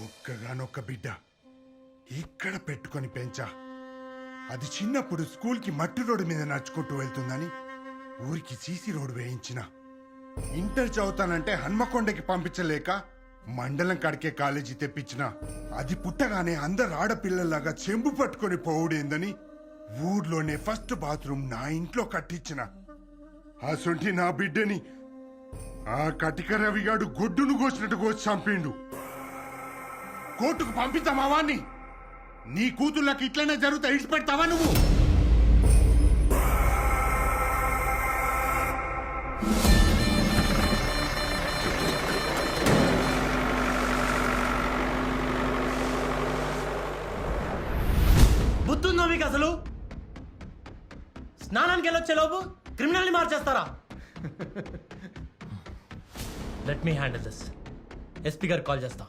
ఒక్కగానొక్క బిడ్డ ఇక్కడ పెట్టుకొని పెంచా. అది చిన్నప్పుడు స్కూల్కి మట్టి రోడ్డు మీద నడుచుకుంటూ వెళ్తుందని ఊరికి సీసీ రోడ్డు వేయించిన. ఇంటర్ చదువుతానంటే హన్మకొండకి పంపించలేక మండలం కాడికే కాలేజీ తెప్పించిన. అది పుట్టగానే అందరు ఆడపిల్లలాగా చెంబు పట్టుకొని పోవుడేందని ఊర్లోనే ఫస్ట్ బాత్రూమ్ నా ఇంట్లో కట్టించిన. అసొంటి నా బిడ్డని ఆ కటిక రవిగాడు గొడ్డును కోసినట్టు కోసి చంపిండు. కోర్టుకు పంపిస్తామా వాణ్ణి? నీ కూతుళ్ళకి ఇట్లనే జరుగుతా ఇడిచిపెడతావా నువ్వు? బుద్ధుందో మీకు అసలు? స్నానానికి వెళ్ళొచ్చే లోపు క్రిమినల్ని మార్చేస్తారా? Let me handle this. SP గారు కాల్ చేస్తా.